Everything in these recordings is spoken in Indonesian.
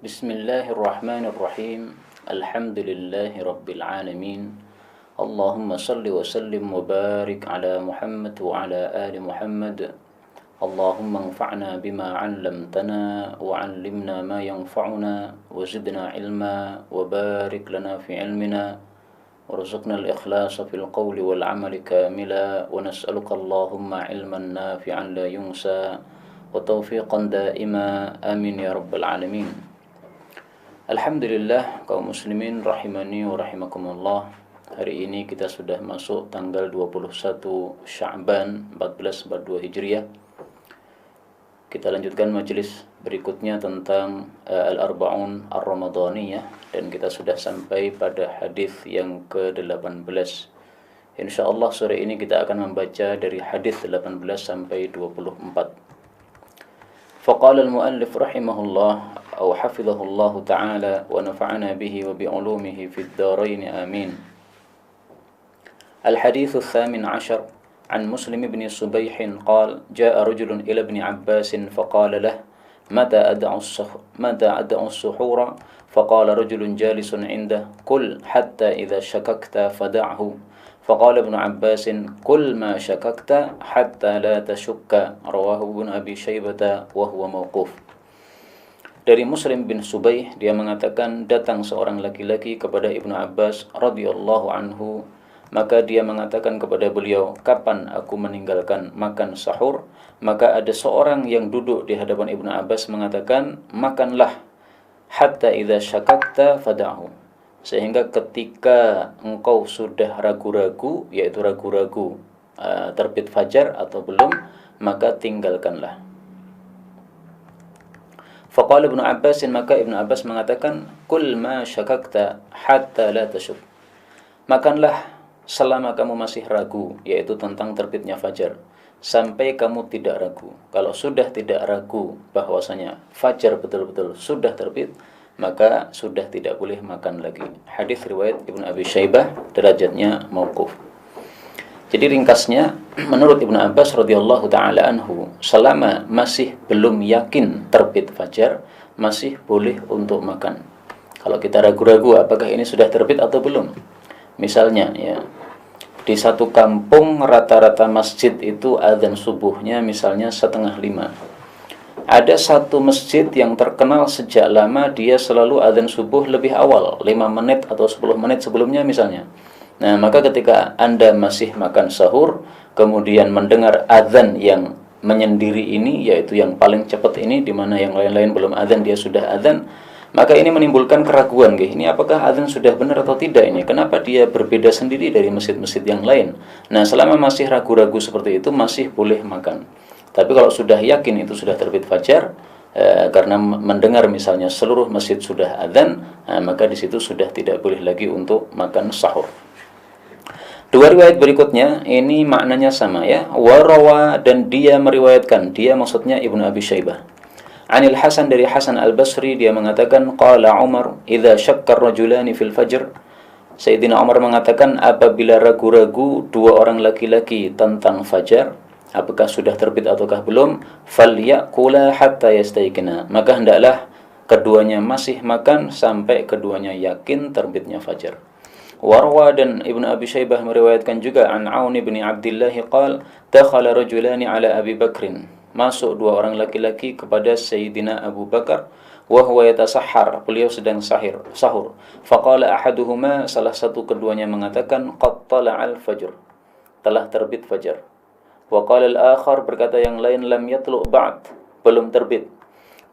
Bismillahirrahmanirrahim. Alhamdulillahi rabbil alamin. Allahumma salli wa sallim wa barik ala Muhammad wa ala ali Muhammad. Allahumma anfa'na bima 'allamtana wa 'allimna ma yanfa'una wa zidna ilma wa barik lana fi ilmina warzuqna al-ikhlasa fil qawli wal 'amali kamila wa nas'aluka Allahumma 'ilman nafi'an la yunsa wa taufiqan da'ima amin ya rabbal alamin. Alhamdulillah kaum muslimin rahimani wa rahimakumullah. Hari ini kita sudah masuk tanggal 21 Sya'ban 1442 Hijriah. Kita lanjutkan majelis berikutnya tentang Al-Arba'un Ar-Ramadaniyah, dan kita sudah sampai pada hadis yang ke-18. Insyaallah sore ini kita akan membaca dari hadis 18 sampai 24. فقال المؤلف رحمه الله أو حفظه الله تعالى ونفعنا به وبعلومه في الدارين آمين. الحديث الثامن عشر عن مسلم بن صبيح قال جاء رجل إلى ابن عباس فقال له متى أدع السحور فقال رجل جالس عنده قل حتى إذا شككت فدعه فقال ابن عباس كل ما شككت حتى لا تشك رواه ابن أبي شيبة وهو موقوف. Dari Muslim bin Subaih, dia mengatakan datang seorang laki-laki kepada Ibnu Abbas radhiyallahu anhu, maka dia mengatakan kepada beliau, kapan aku meninggalkan makan sahur? Maka ada seorang yang duduk di hadapan Ibnu Abbas mengatakan, makanlah hatta idza syakakta fada'hu, sehingga ketika engkau sudah ragu-ragu, yaitu ragu-ragu terbit fajar atau belum, maka tinggalkanlah. Faqala Ibnu Abbas, maka Ibnu Abbas mengatakan, kul ma syakakta hatta la tashuk, makanlah selama kamu masih ragu, yaitu tentang terbitnya fajar, sampai kamu tidak ragu. Kalau sudah tidak ragu bahwasanya fajar betul-betul sudah terbit, maka sudah tidak boleh makan lagi. Hadis riwayat Ibnu Abi Syaibah, derajatnya mauquf. Jadi ringkasnya, menurut Ibnu Abbas radhiyallahu taala anhu, selama masih belum yakin terbit fajar, masih boleh untuk makan. Kalau kita ragu-ragu apakah ini sudah terbit atau belum. Misalnya ya, di satu kampung rata-rata masjid itu azan subuhnya misalnya 4:30. Ada satu masjid yang terkenal sejak lama, dia selalu adzan subuh lebih awal, 5 menit atau 10 menit sebelumnya misalnya. Nah, maka ketika Anda masih makan sahur, kemudian mendengar adzan yang menyendiri ini, yaitu yang paling cepat ini, di mana yang lain-lain belum adzan, dia sudah adzan, maka ini menimbulkan keraguan, ini apakah adzan sudah benar atau tidak ini? Kenapa dia berbeda sendiri dari masjid-masjid yang lain? Nah, selama masih ragu-ragu seperti itu, masih boleh makan. Tapi kalau sudah yakin itu sudah terbit fajar, karena mendengar misalnya seluruh masjid sudah adzan, maka di situ sudah tidak boleh lagi untuk makan sahur. Dua riwayat berikutnya ini maknanya sama ya. Warawa, dan dia meriwayatkan, dia maksudnya Ibnu Abi Syaibah. Anil Hasan, dari Hasan Al-Basri, dia mengatakan qala Umar idza syakka ar-rajulani fil fajr. Sayyidina Umar mengatakan apabila ragu-ragu dua orang laki-laki tentang fajar, apakah sudah terbit ataukah belum, falyakula hatta yastayqina, maka hendaklah keduanya masih makan sampai keduanya yakin terbitnya fajar. Warwa, dan Ibnu Abi Syaibah meriwayatkan juga an Aun bin Abdullah qala dakhala rajulani ala Abi Bakrin, masuk dua orang laki-laki kepada Sayyidina Abu Bakar, wa huwa yatasahhar, beliau sedang sahur. Faqala ahaduhuma, salah satu keduanya mengatakan qad tala'al fajr, telah terbit fajar. Wa qala al-akhar, berkata yang lain, lam yatlu' ba'd, belum terbit.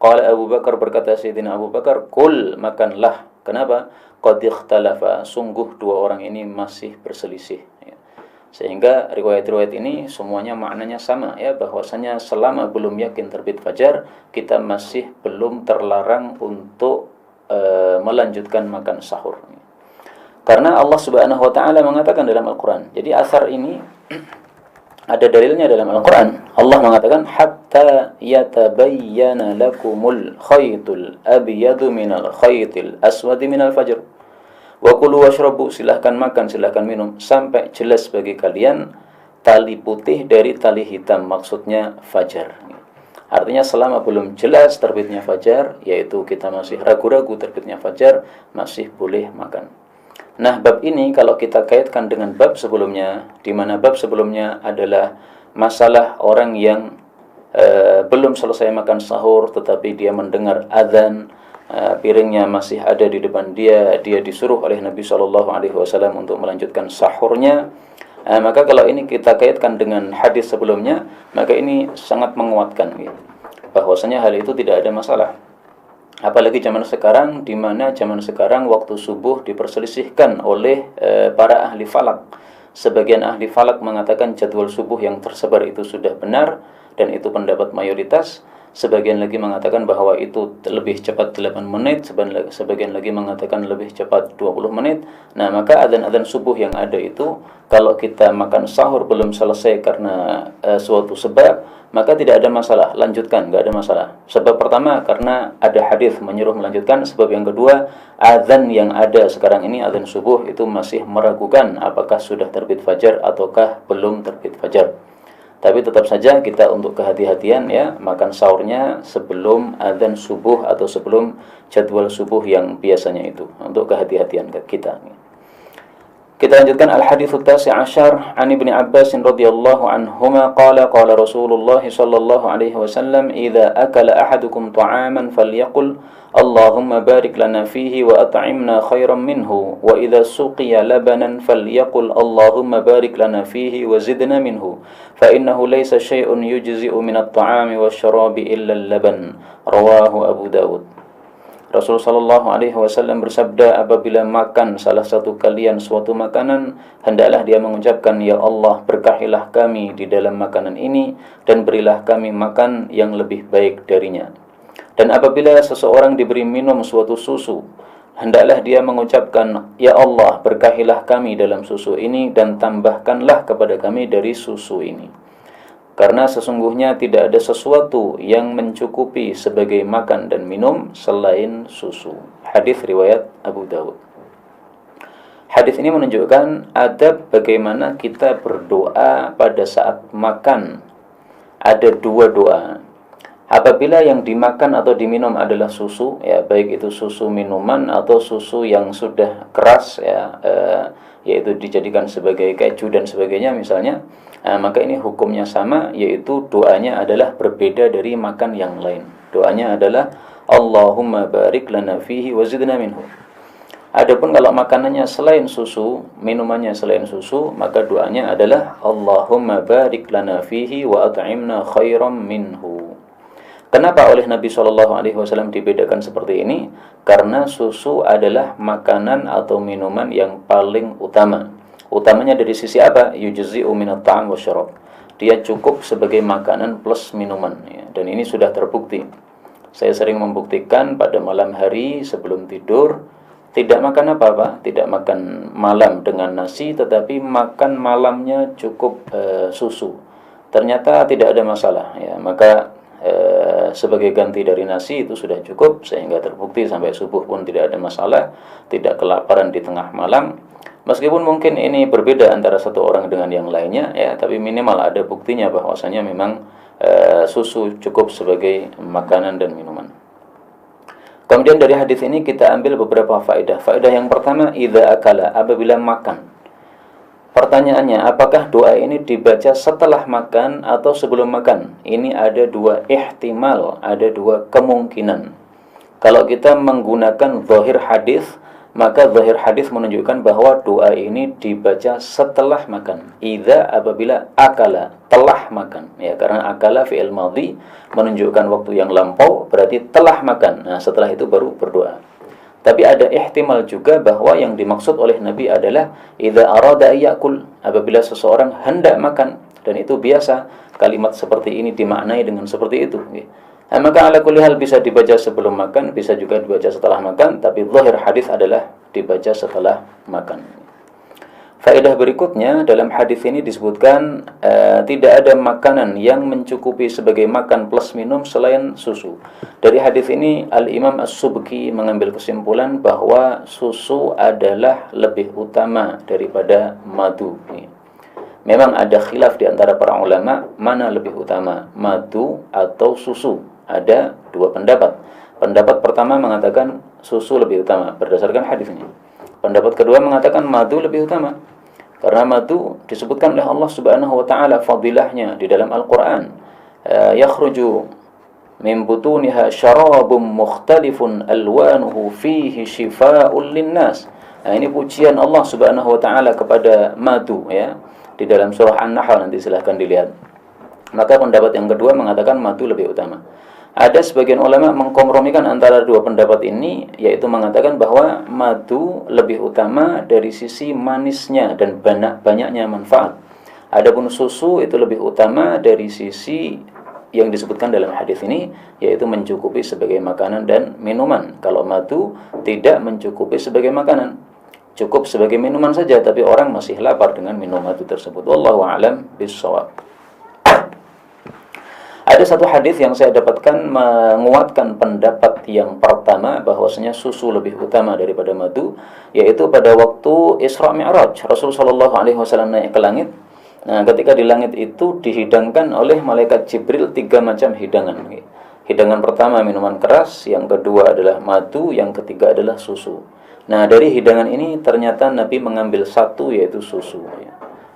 Qala Abu Bakar, berkata Sayyidina Abu Bakar, kul, makanlah. Kenapa? Qad ikhtalafa, sungguh dua orang ini masih berselisih ya. Sehingga riwayat-riwayat ini semuanya maknanya sama ya, bahwasanya selama belum yakin terbit fajar, kita masih belum terlarang untuk melanjutkan makan sahur. Karena Allah Subhanahu wa taala mengatakan dalam Al-Qur'an. Jadi asar ini ada dalilnya dalam Al-Quran. Allah mengatakan hatta yatabayyana lakumul khaytul abyadu minal khaytil aswadi minal fajr wa kulu washrabu, silahkan makan, silahkan minum sampai jelas bagi kalian tali putih dari tali hitam, maksudnya fajar. Artinya selama belum jelas terbitnya fajar, yaitu kita masih ragu-ragu terbitnya fajar, masih boleh makan. Nah, bab ini kalau kita kaitkan dengan bab sebelumnya, di mana bab sebelumnya adalah masalah orang yang belum selesai makan sahur tetapi dia mendengar azan, piringnya masih ada di depan dia, dia disuruh oleh Nabi Shallallahu Alaihi Wasallam untuk melanjutkan sahurnya. Maka kalau ini kita kaitkan dengan hadis sebelumnya, maka ini sangat menguatkan gitu, bahwasanya hal itu tidak ada masalah. Apalagi zaman sekarang, di mana zaman sekarang waktu subuh diperselisihkan oleh para ahli falak. Sebagian ahli falak mengatakan jadwal subuh yang tersebar itu sudah benar, dan itu pendapat mayoritas. Sebagian lagi mengatakan bahwa itu lebih cepat 8 menit, sebagian lagi mengatakan lebih cepat 20 menit. Nah, maka adzan-adzan subuh yang ada itu, kalau kita makan sahur belum selesai karena suatu sebab, maka tidak ada masalah, lanjutkan, nggak ada masalah. Sebab pertama, karena ada hadis menyuruh melanjutkan. Sebab yang kedua, adzan yang ada sekarang ini, adzan subuh, itu masih meragukan apakah sudah terbit fajar ataukah belum terbit fajar. Tapi tetap saja kita untuk kehati-hatian ya, makan sahurnya sebelum adzan subuh atau sebelum jadwal subuh yang biasanya itu, untuk kehati-hatian kita. Kita lanjutkan al-hadits at-tasi' asyar an Ibnu Abbas radhiyallahu anhuma qala qala Rasulullah sallallahu alaihi wasallam idza akala ahadukum ta'aman falyaqul Allahumma barik lana fihi wa at'imna khairan minhu wa idza suqiya labanan falyaqul Allahumma barik lana fihi wa zidna minhu fa innahu laysa syai'un yujzi'u min at-ta'ami wasyarabi illa al-laban rawahu Abu Dawud. Rasulullah Shallallahu Alaihi Wasallam bersabda, apabila makan salah satu kalian suatu makanan, hendaklah dia mengucapkan, Ya Allah, berkahilah kami di dalam makanan ini, dan berilah kami makan yang lebih baik darinya. Dan apabila seseorang diberi minum suatu susu, hendaklah dia mengucapkan, Ya Allah, berkahilah kami dalam susu ini, dan tambahkanlah kepada kami dari susu ini. Karena sesungguhnya tidak ada sesuatu yang mencukupi sebagai makan dan minum selain susu. Hadis riwayat Abu Dawud. Hadis ini menunjukkan adab bagaimana kita berdoa pada saat makan. Ada dua doa. Apabila yang dimakan atau diminum adalah susu, ya baik itu susu minuman atau susu yang sudah keras, ya yaitu dijadikan sebagai keju dan sebagainya misalnya, maka ini hukumnya sama, yaitu doanya adalah berbeda dari makan yang lain. Doanya adalah Allahumma barik lana fihi wa zidna minhu. Adapun kalau makanannya selain susu, minumannya selain susu, maka doanya adalah Allahumma barik lana fihi wa at'imna khairan minhu. Kenapa oleh Nabi SAW dibedakan seperti ini? Karena susu adalah makanan atau minuman yang paling utama. Utamanya dari sisi apa? Yujzi'u minat ta'am wa syarab. Dia cukup sebagai makanan plus minuman, ya. Dan ini sudah terbukti. Saya sering membuktikan pada malam hari sebelum tidur, tidak makan apa-apa, tidak makan malam dengan nasi, tetapi makan malamnya cukup susu. Ternyata tidak ada masalah, ya. Maka sebagai ganti dari nasi itu sudah cukup, sehingga terbukti sampai subuh pun tidak ada masalah, tidak kelaparan di tengah malam. Meskipun mungkin ini berbeda antara satu orang dengan yang lainnya, ya, tapi minimal ada buktinya bahwasanya memang susu cukup sebagai makanan dan minuman. Kemudian dari hadis ini kita ambil beberapa faedah. Faedah yang pertama, idza akala, apabila makan. Pertanyaannya, apakah doa ini dibaca setelah makan atau sebelum makan? Ini ada dua ihtimal, ada dua kemungkinan. Kalau kita menggunakan zahir hadis, maka zahir hadis menunjukkan bahwa doa ini dibaca setelah makan. Idza, apabila akala, telah makan. Ya, karena akala fi'il madhi menunjukkan waktu yang lampau, berarti telah makan. Nah, setelah itu baru berdoa. Tapi ada ihtimal juga bahwa yang dimaksud oleh Nabi adalah idza arada ayyakul, apabila seseorang hendak makan, dan itu biasa kalimat seperti ini dimaknai dengan seperti itu. Nah, maka ala kulli hal bisa dibaca sebelum makan, bisa juga dibaca setelah makan, tapi zahir hadis adalah dibaca setelah makan. Faedah berikutnya, dalam hadis ini disebutkan tidak ada makanan yang mencukupi sebagai makan plus minum selain susu. Dari hadis ini Al-Imam As-Subki mengambil kesimpulan bahwa susu adalah lebih utama daripada madu. Memang ada khilaf di antara para ulama mana lebih utama, madu atau susu. Ada dua pendapat. Pendapat pertama mengatakan susu lebih utama berdasarkan hadis ini. Pendapat kedua mengatakan madu lebih utama. Karena madu disebutkan oleh Allah Subhanahu wa taala fadilahnya di dalam Al-Qur'an. Yakhruju min butuniha syarabun mukhtalifun alwanuhu fihi shifaa'un linnas. Nah, ini pujian Allah Subhanahu wa taala kepada madu ya. Di dalam surah An-Nahl nanti silahkan dilihat. Maka pendapat yang kedua mengatakan madu lebih utama. Ada sebagian ulama mengkompromikan antara dua pendapat ini, yaitu mengatakan bahwa madu lebih utama dari sisi manisnya dan banyaknya manfaat. Adapun susu itu lebih utama dari sisi yang disebutkan dalam hadis ini, yaitu mencukupi sebagai makanan dan minuman. Kalau madu tidak mencukupi sebagai makanan, cukup sebagai minuman saja, tapi orang masih lapar dengan minum madu tersebut. Wallahu a'lam bishawab. Ada satu hadis yang saya dapatkan menguatkan pendapat yang pertama bahwasanya susu lebih utama daripada madu, yaitu pada waktu Isra Mi'raj. Rasulullah sallallahu alaihi wasallam naik ke langit. Nah, ketika di langit itu dihidangkan oleh malaikat Jibril 3 macam hidangan. Hidangan pertama minuman keras, yang kedua adalah madu, yang ketiga adalah susu. Nah, dari hidangan ini ternyata Nabi mengambil satu, yaitu susu.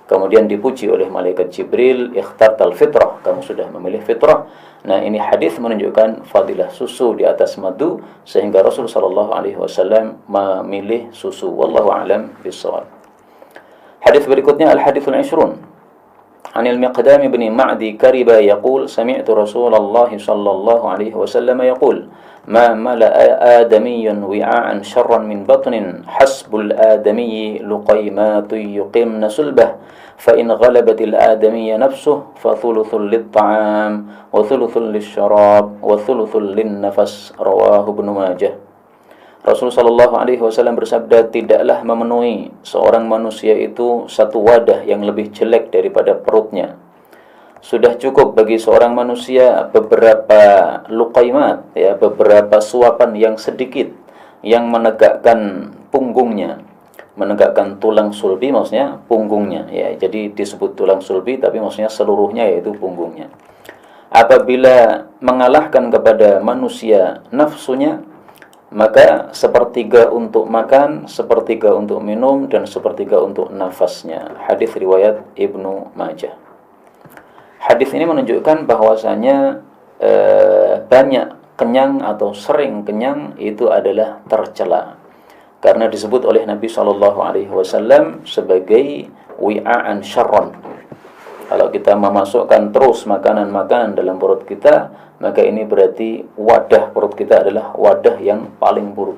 Kemudian dipuji oleh malaikat Jibril, ikhtartal fitrah, kamu sudah memilih fitrah. Nah, ini hadis menunjukkan fadilah susu di atas madu, sehingga Rasul sallallahu alaihi wasallam memilih susu. Wallahu a'lam bishawab. Hadis berikutnya al-haditsul 20. Anil Miqdam bin Ma'di Kariba yaqul sami'tu Rasulullah sallallahu alaihi wasallam yaqul ma mala'a adamiyyun wi'a'an syarran min batnin hasbul adamiyyi luqaymatun yuqimna sulbah fa in ghalabatil adamiyya nafsuhu fa thuluthun lit-ta'am wa thuluthun lisyarab wa thuluthun lin-nafas rawahu Ibnu Majah. Rasulullah sallallahu alaihi wasallam bersabda, tidaklah memenuhi seorang manusia itu satu wadah yang lebih jelek daripada perutnya. Sudah cukup bagi seorang manusia beberapa luqaimat, ya, beberapa suapan yang sedikit yang menegakkan punggungnya, menegakkan tulang sulbi, maksudnya punggungnya, ya. Jadi disebut tulang sulbi tapi maksudnya seluruhnya, yaitu punggungnya. Apabila mengalahkan kepada manusia nafsunya, maka sepertiga untuk makan, sepertiga untuk minum, dan sepertiga untuk nafasnya. Hadis riwayat Ibnu Majah. Hadis ini menunjukkan bahwasanya banyak kenyang atau sering kenyang itu adalah tercela, karena disebut oleh Nabi Shallallahu Alaihi Wasallam sebagai wi'aan syarron. Kalau kita memasukkan terus makanan-makanan dalam perut kita, maka ini berarti wadah perut kita adalah wadah yang paling buruk.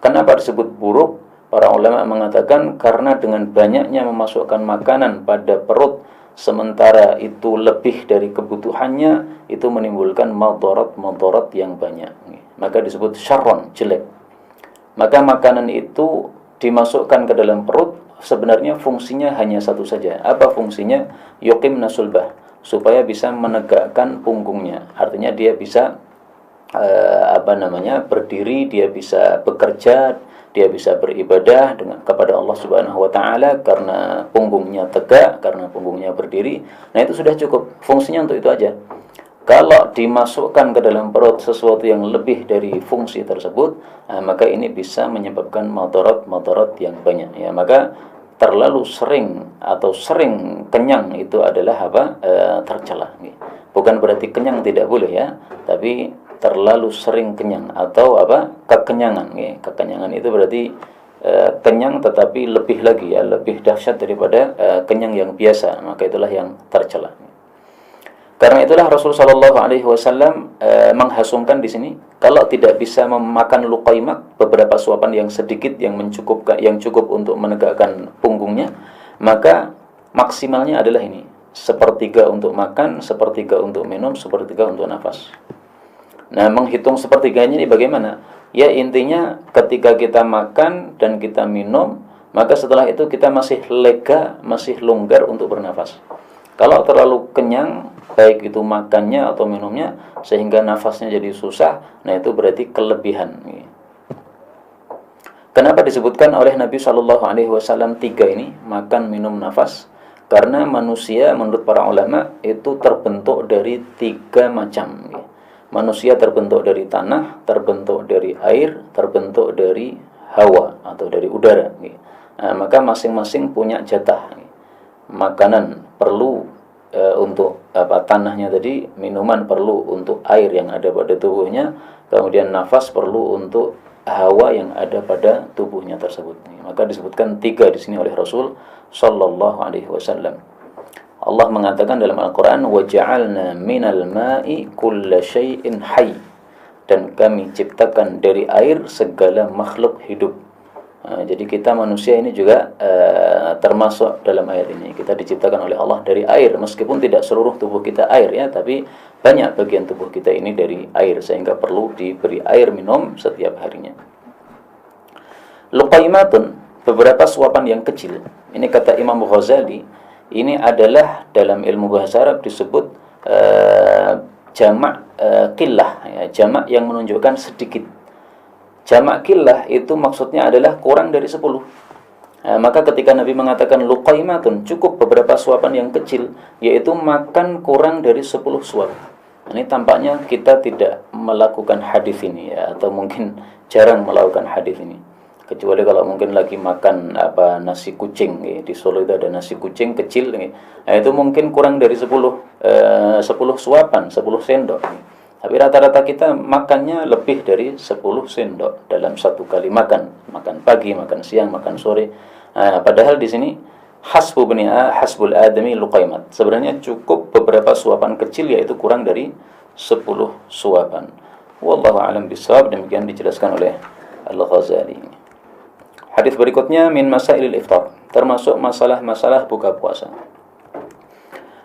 Kenapa disebut buruk? Para ulama mengatakan karena dengan banyaknya memasukkan makanan pada perut, sementara itu lebih dari kebutuhannya, itu menimbulkan madarat yang banyak. Maka disebut syarron, jelek. Maka makanan itu dimasukkan ke dalam perut, sebenarnya fungsinya hanya satu saja. Apa fungsinya? Yuqimna sulbah, supaya bisa menegakkan punggungnya. Artinya dia bisa berdiri, dia bisa bekerja, dia bisa beribadah kepada Allah Subhanahu wa taala karena punggungnya tegak, karena punggungnya berdiri. Nah, itu sudah cukup. Fungsinya untuk itu aja. Kalau dimasukkan ke dalam perut sesuatu yang lebih dari fungsi tersebut, maka ini bisa menyebabkan madarat yang banyak, ya. Maka terlalu sering atau sering kenyang itu adalah tercela. Bukan berarti kenyang tidak boleh, ya, tapi terlalu sering kenyang atau kekenyangan. Kekenyangan itu berarti kenyang tetapi lebih lagi, ya, lebih dahsyat daripada kenyang yang biasa. Maka itulah yang tercela. Karena itulah Rasulullah Shallallahu Alaihi Wasallam menghasungkan di sini, kalau tidak bisa memakan luqaimat, beberapa suapan yang sedikit yang cukup untuk menegakkan punggungnya, maka maksimalnya adalah ini: sepertiga untuk makan, sepertiga untuk minum, sepertiga untuk nafas. Nah, menghitung sepertiganya ini bagaimana? Ya, intinya ketika kita makan dan kita minum, maka setelah itu kita masih lega, masih longgar untuk bernafas. Kalau terlalu kenyang, baik itu makannya atau minumnya, sehingga nafasnya jadi susah, nah itu berarti kelebihan. Kenapa disebutkan oleh Nabi Shallallahu Alaihi Wasallam 3 ini, makan, minum, nafas? Karena manusia menurut para ulama itu terbentuk dari 3 macam. Manusia terbentuk dari tanah, terbentuk dari air, terbentuk dari hawa atau dari udara. Nah, maka masing-masing punya jatah. Makanan perlu untuk tanahnya tadi, minuman perlu untuk air yang ada pada tubuhnya, kemudian nafas perlu untuk hawa yang ada pada tubuhnya tersebut. Maka disebutkan 3 di sini oleh Rasul sallallahu alaihi wasallam. Allah mengatakan dalam Al-Qur'an, "Waja'alna minal ma'i kulla syai'in hayy." Dan kami ciptakan dari air segala makhluk hidup. Jadi kita manusia ini juga termasuk dalam air ini. Kita diciptakan oleh Allah dari air, meskipun tidak seluruh tubuh kita air ya, tapi banyak bagian tubuh kita ini dari air, sehingga perlu diberi air minum setiap harinya. Luqaimatun, beberapa suapan yang kecil. Ini kata Imam Ghazali, ini adalah dalam ilmu bahasa Arab disebut jamak qillah, ya, jamak yang menunjukkan sedikit. Jamak qillah itu maksudnya adalah kurang dari 10. Maka ketika Nabi mengatakan luqaimatun, cukup beberapa suapan yang kecil, yaitu makan kurang dari 10 suap. Ini tampaknya kita tidak melakukan hadis ini ya, atau mungkin jarang melakukan hadis ini. Kecuali kalau mungkin lagi makan nasi kucing ya. Di Solo itu ada nasi kucing kecil ya. Nah, itu mungkin kurang dari 10 suapan, 10 sendok. Tapi rata-rata kita makannya lebih dari 10 sendok dalam satu kali makan. Makan pagi, makan siang, makan sore. Padahal di sini hasbul adami luqaimat. Sebenarnya cukup beberapa suapan kecil, yaitu kurang dari 10 suapan. Wallahu a'lam bishawab. Demikian dijelaskan oleh Al-Ghazali. Hadis berikutnya min masailil iftar, termasuk masalah-masalah buka puasa.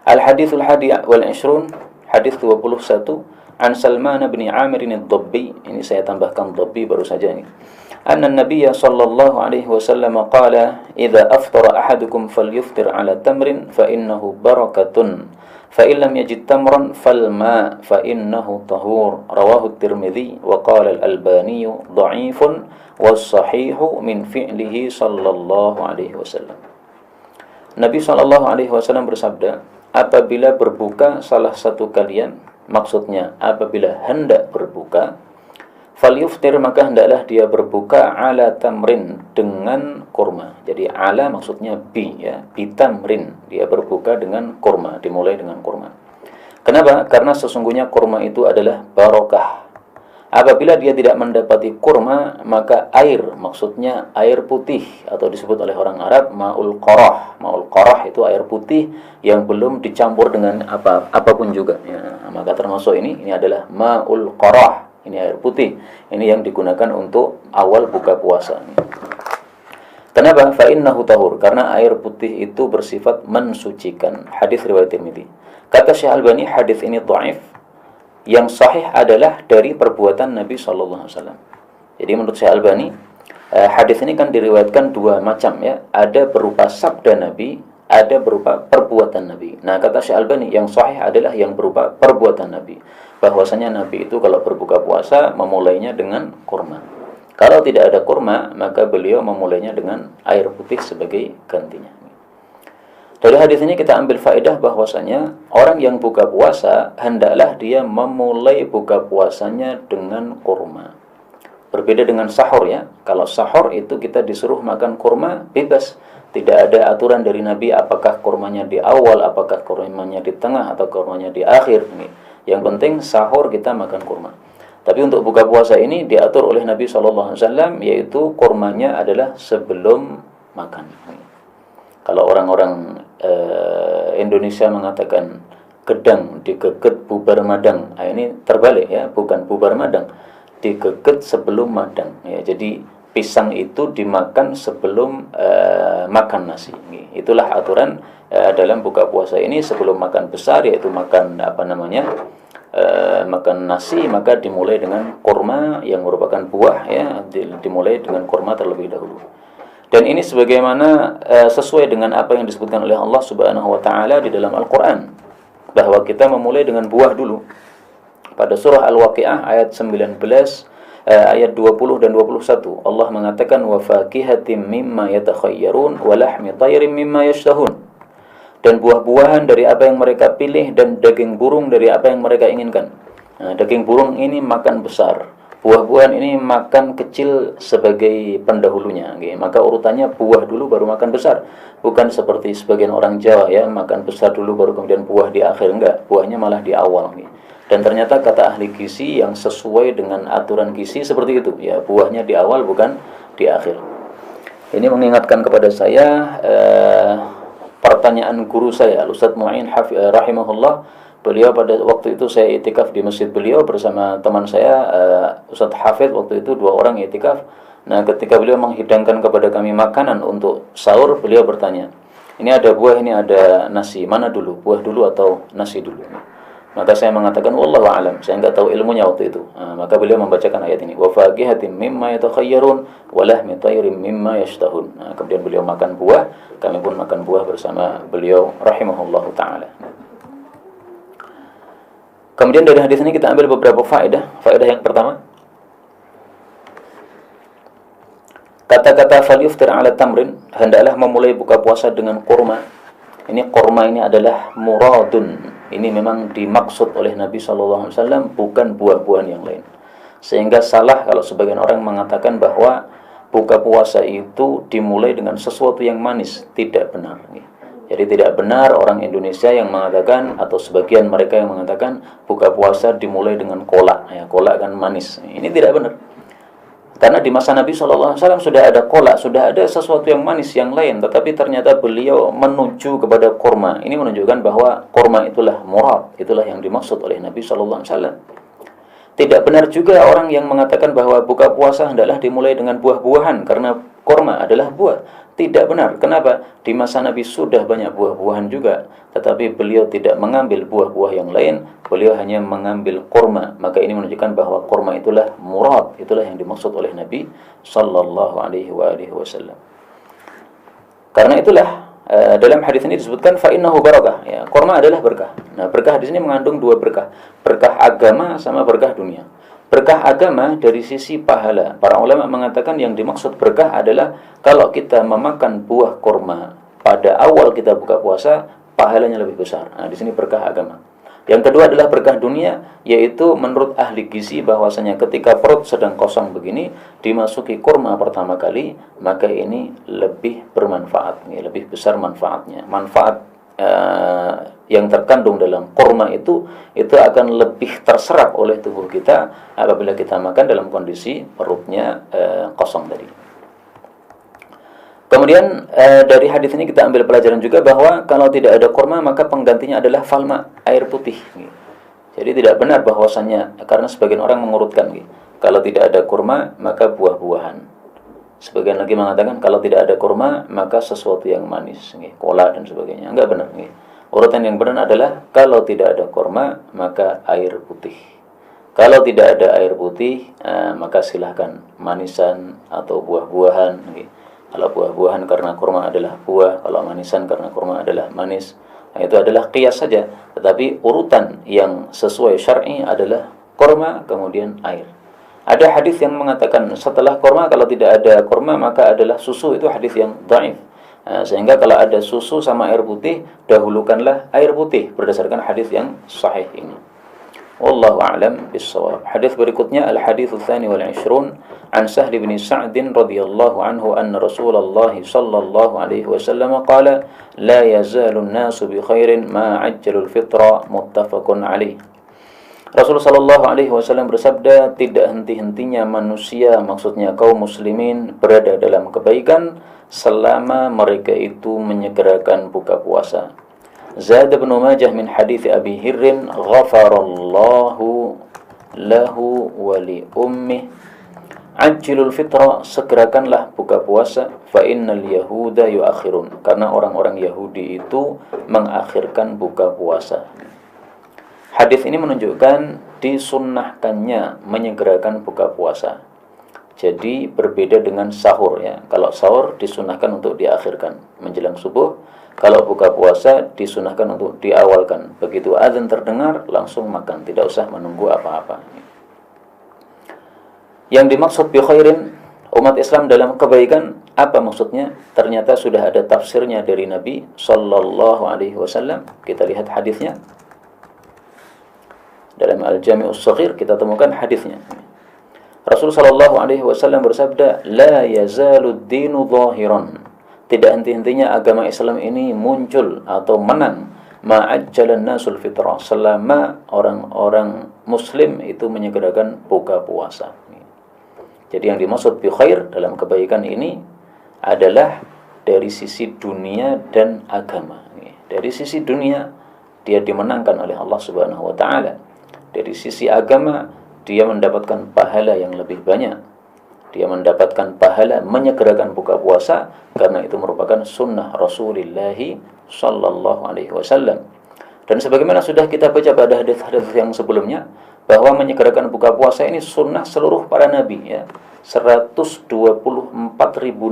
Al-hadithul hadi wal 20, hadis 21. An Salman bin Amir ad-Dabbi, ini saya tambahkan Dabbi baru saja ini. Anna an-nabiy sallallahu alaihi wasallam qala, "Idza aftara ahadukum falyuftir ala tamrin fa innahu barakatun, fa in lam yajid tamran fal ma fa innahu tahur." Rawahu at-Tirmidzi wa qala al-Albani dha'ifun was sahihu min fi'lihi sallallahu alaihi wasallam. Nabi sallallahu alaihi wasallam bersabda, apabila berbuka salah satu kalian, maksudnya apabila hendak berbuka, falyuftir, maka hendaklah dia berbuka ala tamrin, dengan kurma. Jadi ala maksudnya bi ya, bi tamrin, dia berbuka dengan kurma, dimulai dengan kurma. Kenapa? Karena sesungguhnya kurma itu adalah barokah. Apabila dia tidak mendapati kurma, maka air, maksudnya air putih, atau disebut oleh orang Arab ma'ul qarah. Ma'ul qarah itu air putih yang belum dicampur dengan apapun juga ya. Maka termasuk ini adalah ma'ul qarah. Ini air putih. Ini yang digunakan untuk awal buka puasa. Kenapa? Fa innahu tahur, karena air putih itu bersifat mensucikan. Hadis riwayat Tirmidzi. Kata Syekh Albani, hadis ini dhaif. Yang sahih adalah dari perbuatan Nabi sallallahu alaihi wasallam. Jadi menurut Syekh Albani, hadis ini kan diriwayatkan 2 macam ya. Ada berupa sabda Nabi, ada berupa perbuatan Nabi. Nah, kata Syekh Albani, yang sahih adalah yang berupa perbuatan Nabi. Bahwasanya Nabi itu kalau berbuka puasa memulainya dengan kurma. Kalau tidak ada kurma, maka beliau memulainya dengan air putih sebagai gantinya. Dari hadis ini kita ambil faedah bahwasanya orang yang buka puasa hendaklah dia memulai buka puasanya dengan kurma. Berbeda dengan sahur ya. Kalau sahur itu kita disuruh makan kurma bebas. Tidak ada aturan dari Nabi apakah kurmanya di awal, apakah kurmanya di tengah, atau kurmanya di akhir. Yang penting sahur kita makan kurma. Tapi untuk buka puasa ini diatur oleh Nabi SAW, yaitu kurmanya adalah sebelum makan. Kalau orang-orang Indonesia mengatakan gedang digeget bubar madang, nah, ini terbalik ya, bukan bubar madang, digeget sebelum madang ya. Jadi pisang itu dimakan sebelum makan nasi. Itulah aturan dalam buka puasa ini. Sebelum makan besar, yaitu makan makan nasi, maka dimulai dengan kurma yang merupakan buah ya, dimulai dengan kurma terlebih dahulu. Dan ini sebagaimana sesuai dengan apa yang disebutkan oleh Allah Subhanahu wa taala di dalam Al-Qur'an, bahwa kita memulai dengan buah dulu. Pada surah Al-Waqiah ayat 19 ayat 20 dan 21, Allah mengatakan wa fakihatin mimma yatakhayyarun wa lahmi tayrin mimma yashtahun. dan buah-buahan dari apa yang mereka pilih, dan daging burung dari apa yang mereka inginkan. Nah, daging burung ini makan besar, buah-buahan ini makan kecil sebagai pendahulunya. Maka urutannya buah dulu baru makan besar. Bukan seperti sebagian orang Jawa ya, makan besar dulu baru kemudian buah di akhir. Enggak, buahnya malah di awal. Dan ternyata kata ahli gizi yang sesuai dengan aturan gizi seperti itu ya, buahnya di awal bukan di akhir. Ini mengingatkan kepada saya pertanyaan guru saya, Ustadz Mu'in rahimahullah. Beliau pada waktu itu saya itikaf di masjid beliau bersama teman saya Ustadz Hafid, waktu itu 2 orang itikaf. Nah, ketika beliau menghidangkan kepada kami makanan untuk sahur, beliau bertanya, ini ada buah, ini ada nasi, mana dulu, buah dulu atau nasi dulu? Maka saya mengatakan wallahu a'lam, saya enggak tahu ilmunya waktu itu. Maka beliau membacakan ayat ini, wa faqihatin mimma yatakhayyarun wa lahmi tayrin mimma yashtahun. Kemudian beliau makan buah, kami pun makan buah bersama beliau rahimahullahu taala. Kemudian dari hadis ini kita ambil beberapa faedah. Faedah yang pertama, kata-kata falyuftir ala tamrin, hendaklah memulai buka puasa dengan kurma. Ini kurma ini adalah muradun. Ini memang dimaksud oleh Nabi SAW, bukan buah-buahan yang lain. Sehingga salah kalau sebagian orang mengatakan bahwa buka puasa itu dimulai dengan sesuatu yang manis. Tidak benar. Jadi tidak benar orang Indonesia yang mengatakan, atau sebagian mereka yang mengatakan buka puasa dimulai dengan kolak. Ya, kolak kan manis. Ini tidak benar. Karena di masa Nabi SAW sudah ada kolak, sudah ada sesuatu yang manis yang lain. Tetapi ternyata beliau menuju kepada kurma. Ini menunjukkan bahwa kurma itulah murad, itulah yang dimaksud oleh Nabi SAW. Tidak benar juga orang yang mengatakan bahwa buka puasa hendaklah dimulai dengan buah-buahan, karena kurma adalah buah. Tidak benar. Kenapa? Di masa Nabi sudah banyak buah-buahan juga, tetapi beliau tidak mengambil buah-buah yang lain, beliau hanya mengambil kurma. Maka ini menunjukkan bahwa kurma itulah murad, itulah yang dimaksud oleh Nabi sallallahu alaihi wasallam. Karena itulah dalam hadis ini disebutkan fa innahu barakah, ya, kurma adalah berkah. Nah, berkah di sini mengandung 2 berkah, berkah agama sama berkah dunia. Berkah agama dari sisi pahala. Para ulama mengatakan yang dimaksud berkah adalah kalau kita memakan buah kurma pada awal kita buka puasa, pahalanya lebih besar. Nah, di sini berkah agama. Yang kedua adalah berkah dunia, yaitu menurut ahli gizi bahwasanya ketika perut sedang kosong begini, dimasuki kurma pertama kali, maka ini lebih bermanfaat, lebih besar manfaatnya. Manfaat yang terkandung dalam kurma itu akan lebih terserap oleh tubuh kita apabila kita makan dalam kondisi perutnya kosong tadi. Kemudian dari hadis ini kita ambil pelajaran juga bahwa kalau tidak ada kurma maka penggantinya adalah falma, air putih. Jadi tidak benar bahwasannya, karena sebagian orang mengurutkan, kalau tidak ada kurma maka buah-buahan. Sebagian lagi mengatakan kalau tidak ada kurma maka sesuatu yang manis, kola dan sebagainya. Enggak benar. Urutan yang benar adalah kalau tidak ada kurma maka air putih. Kalau tidak ada air putih maka silahkan manisan atau buah-buahan. Kalau buah-buahan karena kurma adalah buah, kalau manisan karena kurma adalah manis. Nah, itu adalah qiyas saja. Tetapi urutan yang sesuai syar'i adalah kurma kemudian air. Ada hadis yang mengatakan setelah kurma, kalau tidak ada kurma maka adalah susu. Itu hadis yang dhaif. Sehingga kalau ada susu sama air putih, dahulukanlah air putih berdasarkan hadis yang sahih ini. Wallahu a'lam bissawab. Hadis berikutnya al-hadits tsani wal 20 an Sahl bin Sa'd radhiyallahu anhu anna Rasulullah sallallahu alaihi wasallam qala la yazalu an-nasu bi khairin ma 'ajjalu al-fitra, muttafaqun alaih. Rasulullah sallallahu alaihi wasallam bersabda, tidak henti-hentinya manusia, maksudnya kaum muslimin, berada dalam kebaikan selama mereka itu menyegerakan buka puasa. Zad bin Majah min hadits Abi Hirrin, ghafarallahu lahu wa li ummi ajilul fitra, segerakanlah buka puasa, fa innal yahuda yuakhirun, karena orang-orang Yahudi itu mengakhirkan buka puasa. Hadis ini menunjukkan disunnahkannya menyegerakan buka puasa. Jadi berbeda dengan sahur ya. Kalau sahur disunnahkan untuk diakhirkan menjelang subuh. Kalau buka puasa disunnahkan untuk diawalkan. Begitu azan terdengar langsung makan, tidak usah menunggu apa-apa. Yang dimaksud bi khairin Umat Islam dalam kebaikan, apa maksudnya? Ternyata sudah ada tafsirnya dari Nabi sallallahu alaihi wasallam. Kita lihat hadisnya. Dalam Al-Jami'us Shaghir kita temukan hadisnya. Rasul sallallahu alaihi wasallam bersabda, "La yazalud dinu zahiran." Tidak henti-hentinya agama Islam ini muncul atau menang ma'ajjalan nasul fitrah, selama orang-orang muslim itu menyegerakan buka puasa. Jadi yang dimaksud bi khair dalam kebaikan ini adalah dari sisi dunia dan agama. Dari sisi dunia dia dimenangkan oleh Allah Subhanahu wa taala. Dari sisi agama dia mendapatkan pahala yang lebih banyak. Dia mendapatkan pahala menyegerakan buka puasa karena itu merupakan sunnah Rasulullah sallallahu alaihi wasallam. Dan sebagaimana sudah kita baca pada hadis-hadis yang sebelumnya, bahwa menyegerakan buka puasa ini sunnah seluruh para nabi, ya. 124.000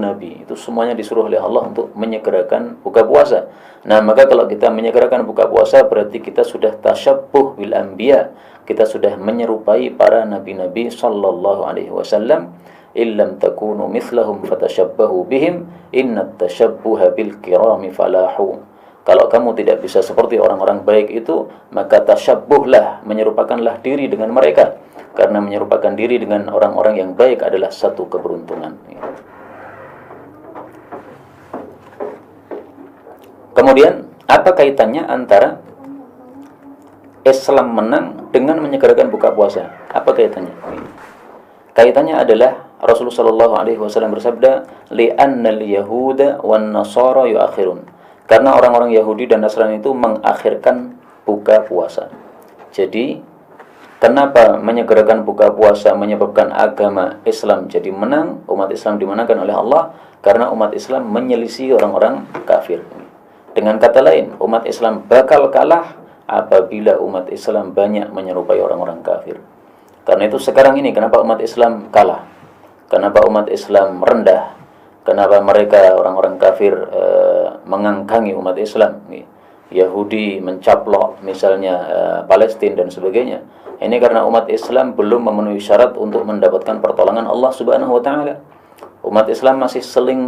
nabi itu semuanya disuruh oleh Allah untuk menyegerakan buka puasa. Nah, maka kalau kita menyegerakan buka puasa berarti kita sudah tasyabbuh bil anbiya, kita sudah menyerupai para nabi-nabi sallallahu alaihi wasallam. Illam takunu mithlahum fatashabbahu bihim innat tashabbuha bil kirami falahu. Kalau kamu tidak bisa seperti orang-orang baik itu, maka tasyabbuhlah, menyerupakanlah diri dengan mereka. Karena menyerupakan diri dengan orang-orang yang baik adalah satu keberuntungan. Kemudian, apa kaitannya antara Islam menang dengan menyegerakan buka puasa? Apa kaitannya? Kaitannya adalah Rasulullah sallallahu alaihi wasallam bersabda, "Li'annal yahuda wan nasara yu'akhirun." Karena orang-orang Yahudi dan Nasrani itu mengakhirkan buka puasa. Jadi, kenapa menyegerakan buka puasa menyebabkan agama Islam jadi menang, umat Islam dimenangkan oleh Allah? Karena umat Islam menyelisih orang-orang kafir. Dengan kata lain, umat Islam bakal kalah apabila umat Islam banyak menyerupai orang-orang kafir. Karena itu sekarang ini kenapa umat Islam kalah? Kenapa umat Islam rendah? Kenapa mereka orang-orang kafir mengangkangi umat Islam? Yahudi mencaplok misalnya Palestina dan sebagainya. Ini karena umat Islam belum memenuhi syarat untuk mendapatkan pertolongan Allah Subhanahu wa taala. Umat Islam masih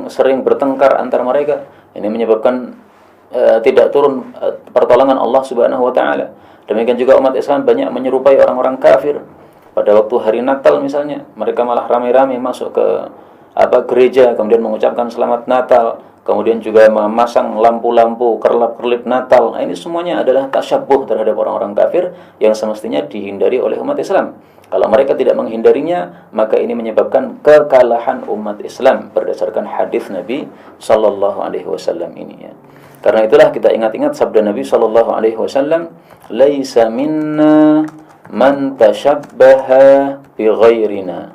sering bertengkar antar mereka. Ini menyebabkan tidak turun pertolongan Allah Subhanahu wa taala. Demikian juga umat Islam banyak menyerupai orang-orang kafir. Pada waktu hari Natal misalnya, mereka malah ramai-ramai masuk ke gereja, kemudian mengucapkan selamat Natal, kemudian juga memasang lampu-lampu kerlap-kerlip Natal. Nah, ini semuanya adalah tasyabbuh terhadap orang-orang kafir yang semestinya dihindari oleh umat Islam. Kalau mereka tidak menghindarinya, maka ini menyebabkan kekalahan umat Islam berdasarkan hadis Nabi sallallahu alaihi wasallam ini, ya. Karena itulah kita ingat-ingat sabda Nabi sallallahu alaihi wasallam, "Laisa minna man tashabbaha bi ghairina."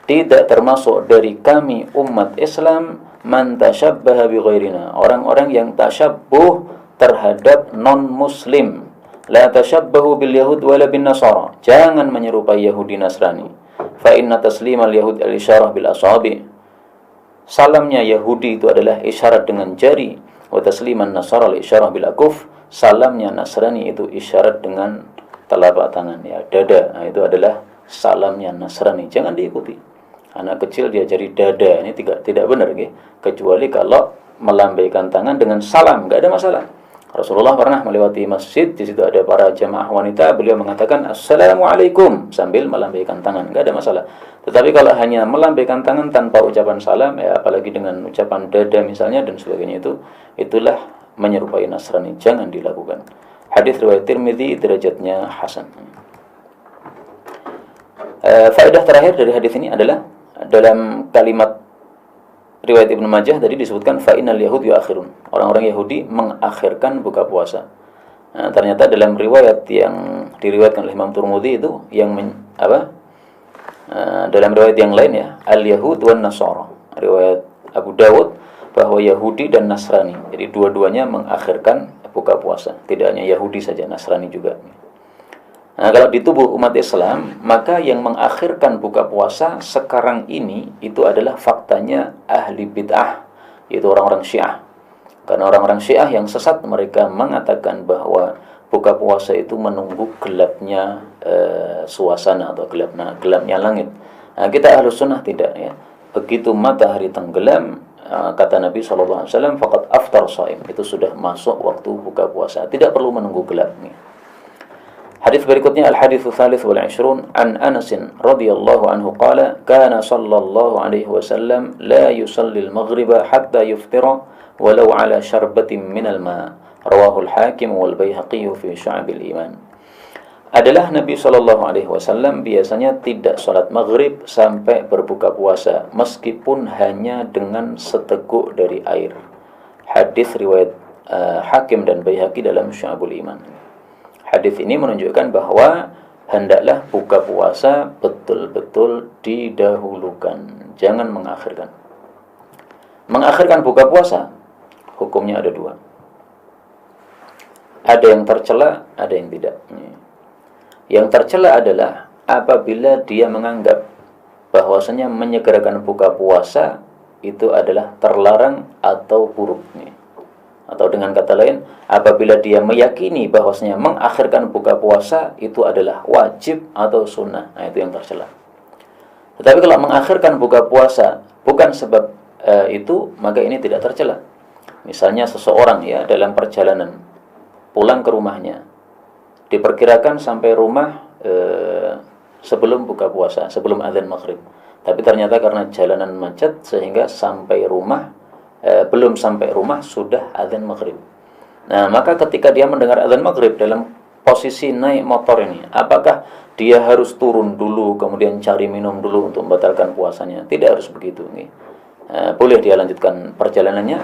Tidak termasuk dari kami umat Islam man tashabbaha bi ghairina, orang-orang yang tasyabbuh terhadap non-muslim. La tashabbahu bil yahud wala bin nasara, jangan menyerupai Yahudi Nasrani. Fa inna taslimal yahud al-isyarah bil asabi, salamnya Yahudi itu adalah isyarat dengan jari, wa tasliman nasara al-isyarah bil akuf, salamnya Nasrani itu isyarat dengan telapak tangan, ya, dada. Nah, itu adalah salamnya Nasrani, jangan diikuti. Anak kecil diajari dada, ini tidak benar, ya. Kecuali kalau melambaikan tangan dengan salam, enggak ada masalah. Rasulullah pernah melewati masjid, di situ ada para jamaah wanita, beliau mengatakan assalamualaikum sambil melambaikan tangan, enggak ada masalah. Tetapi kalau hanya melambaikan tangan tanpa ucapan salam, ya, apalagi dengan ucapan dada misalnya dan sebagainya, itulah menyerupai Nasrani, jangan dilakukan. Hadis riwayat Tirmidzi, derajatnya hasan. Faedah terakhir dari hadis ini adalah dalam kalimat riwayat Ibnu Majah tadi disebutkan fa innal yahud yuakhirun, orang-orang Yahudi mengakhirkan buka puasa. Nah, ternyata dalam riwayat yang diriwayatkan oleh Imam Tirmidzi itu yang dalam riwayat yang lain, ya, al-yahud wan nasara, riwayat Abu Dawud, bahwa Yahudi dan Nasrani. Jadi dua-duanya mengakhirkan buka puasa, tidak hanya Yahudi saja, Nasrani juga. Nah, kalau di tubuh umat Islam, maka yang mengakhirkan buka puasa sekarang ini itu adalah faktanya ahli bid'ah, yaitu orang-orang Syiah. Karena orang-orang Syiah yang sesat, mereka mengatakan bahwa buka puasa itu menunggu gelapnya suasana atau gelapnya langit. Nah, kita Ahlus Sunnah tidak, ya. begitu matahari tenggelam, kata Nabi SAW, faqad aftar shaim, itu sudah masuk waktu buka puasa, tidak perlu menunggu gelap nih. Hadis berikutnya, al-haditsu tsalits wal 'ishrun an Anas radhiyallahu anhu qala kana sallallahu alaihi wasallam la yusalli al-maghriba hatta yuftira walau ala syarbatin minal ma. Rawahu al-Hakim wal Baihaqi fi Syu'abil Iman. Adalah Nabi sallallahu alaihi wasallam biasanya tidak salat maghrib sampai berbuka puasa meskipun hanya dengan seteguk dari air. Hadis riwayat Hakim dan Baihaqi dalam Syu'abul Iman. Hadis ini menunjukkan bahwa hendaklah buka puasa betul-betul didahulukan, jangan mengakhirkan. Mengakhirkan buka puasa hukumnya ada dua. Ada yang tercela, ada yang tidak. Yang tercela adalah apabila dia menganggap bahwasanya menyegerakan buka puasa itu adalah terlarang atau buruk. Atau dengan kata lain, apabila dia meyakini bahwasanya mengakhirkan buka puasa itu adalah wajib atau sunnah, nah itu yang tercela. Tetapi kalau mengakhirkan buka puasa bukan sebab itu, maka ini tidak tercela. Misalnya seseorang ya dalam perjalanan pulang ke rumahnya, diperkirakan sampai rumah sebelum buka puasa, sebelum azan maghrib. Tapi ternyata karena jalanan macet sehingga sampai rumah belum sampai rumah sudah azan maghrib. Nah, maka ketika dia mendengar azan maghrib dalam posisi naik motor ini, apakah dia harus turun dulu kemudian cari minum dulu untuk membatalkan puasanya? Tidak harus begitu. Boleh dia lanjutkan perjalanannya.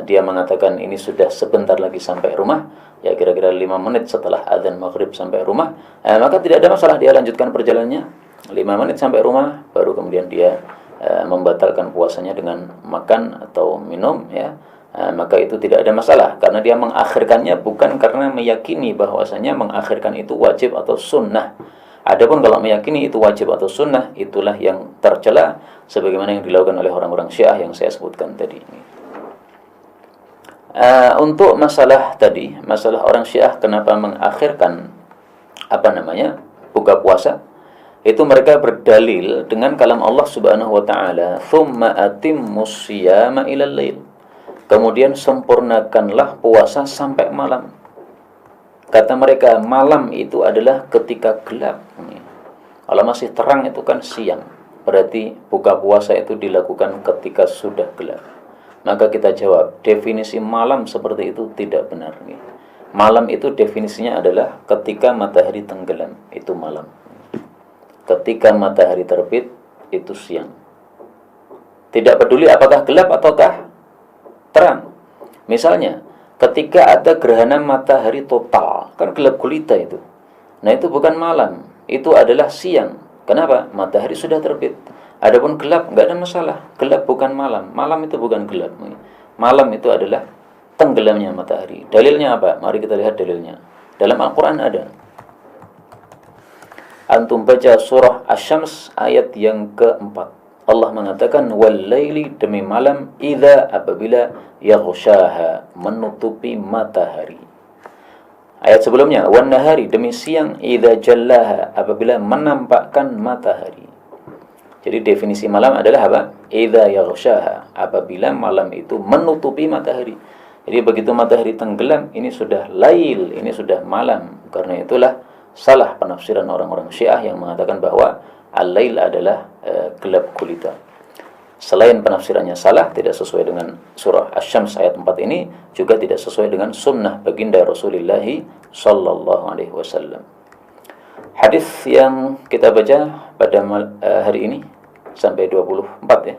Dia mengatakan ini sudah sebentar lagi sampai rumah, ya kira-kira 5 menit setelah azan maghrib sampai rumah, maka tidak ada masalah dia lanjutkan perjalanannya. 5 menit sampai rumah baru kemudian dia membatalkan puasanya dengan makan atau minum, ya, maka itu tidak ada masalah karena dia mengakhirkannya bukan karena meyakini bahwasanya mengakhirkan itu wajib atau sunnah. Adapun kalau meyakini itu wajib atau sunnah, itulah yang tercela sebagaimana yang dilakukan oleh orang-orang Syiah yang saya sebutkan tadi. Untuk masalah tadi, masalah orang Syiah kenapa mengakhirkan buka puasa, itu mereka berdalil dengan kalam Allah Subhanahu wa taala, "Tsumma atimmus shiyama ilal lail." Kemudian sempurnakanlah puasa sampai malam. Kata mereka, malam itu adalah ketika gelap. Kalau masih terang itu kan siang. Berarti buka puasa itu dilakukan ketika sudah gelap. Maka kita jawab, definisi malam seperti itu tidak benar. Malam itu definisinya adalah ketika matahari tenggelam, itu malam. Ketika matahari terbit, itu siang. Tidak peduli apakah gelap ataukah terang. Misalnya, ketika ada gerhana matahari total, kan gelap gulita itu. Nah, itu bukan malam, itu adalah siang. Kenapa? Matahari sudah terbit. Adapun gelap, nggak ada masalah. Gelap bukan malam. Malam itu bukan gelap. Malam itu adalah tenggelamnya matahari. Dalilnya apa? Mari kita lihat dalilnya. Dalam Al-Quran ada. Antum baca surah Asy-Syams ayat yang keempat. Allah mengatakan, wal-laili, demi malam, idza, apabila yaghshaha, menutupi matahari. Ayat sebelumnya, wan-nahari, demi siang, idza jallaha, apabila menampakkan matahari. Jadi definisi malam adalah apa? Idza yaghshaha, apabila malam itu menutupi matahari. Jadi begitu matahari tenggelam, ini sudah lail, ini sudah malam. Karena itulah salah penafsiran orang-orang Syiah yang mengatakan bahwa al-lail adalah gelap gulita. Selain penafsirannya salah, tidak sesuai dengan surah Asy-Syams ayat 4 ini, juga tidak sesuai dengan sunnah baginda Rasulullah sallallahu alaihi wasallam. Hadis yang kita baca pada hari ini sampai 24 ya.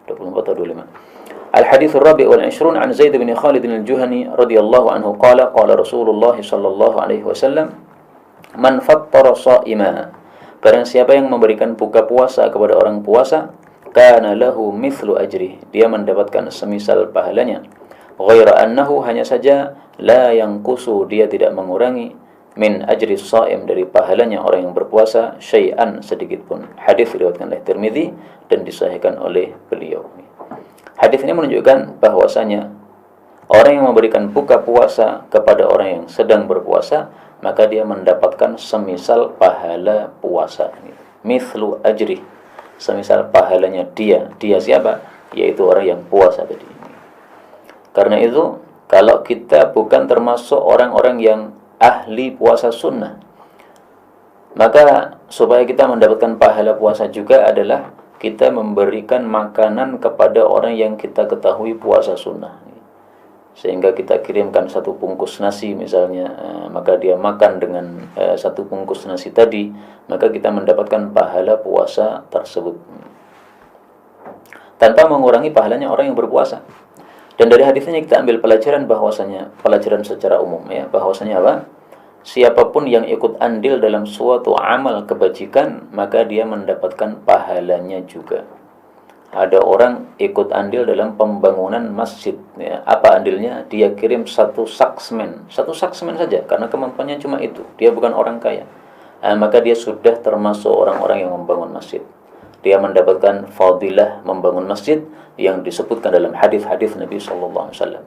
24 atau 25. Al-hadits ar-rabi' wal 'ishrun an Zaid bin Khalid al-Juhani radhiyallahu anhu qala qala Rasulullah sallallahu alaihi wasallam, man fattara sha'ima, barang siapa yang memberikan buka puasa kepada orang puasa, kana lahu mithlu ajri, dia mendapatkan semisal pahalanya. Ghaira annahu, hanya saja, la yanqusu, dia tidak mengurangi, min ajri shaim, dari pahalanya orang yang berpuasa, syai'an, sedikit pun. Hadis diriwayatkan oleh Tirmizi dan disahihkan oleh beliau. Hadis ini menunjukkan bahwasanya orang yang memberikan buka puasa kepada orang yang sedang berpuasa, maka dia mendapatkan semisal pahala puasa. Mithlu ajri, semisal pahalanya dia siapa? Yaitu orang yang puasa tadi. Karena itu, kalau kita bukan termasuk orang-orang yang ahli puasa sunnah, maka supaya kita mendapatkan pahala puasa juga adalah kita memberikan makanan kepada orang yang kita ketahui puasa sunnah. Sehingga kita kirimkan satu bungkus nasi misalnya, maka dia makan dengan satu bungkus nasi tadi, maka kita mendapatkan pahala puasa tersebut tanpa mengurangi pahalanya orang yang berpuasa. Dan dari hadis ini kita ambil pelajaran bahwasanya, pelajaran secara umum ya, bahwasanya apa? Siapapun yang ikut andil dalam suatu amal kebajikan, maka dia mendapatkan pahalanya juga. Ada orang ikut andil dalam pembangunan masjid ya. Apa andilnya? Dia kirim satu saksmen saja, karena kemampuannya cuma itu, dia bukan orang kaya. Maka dia sudah termasuk orang-orang yang membangun masjid. Dia mendapatkan fadilah membangun masjid yang disebutkan dalam hadis-hadis Nabi sallallahu alaihi wasallam.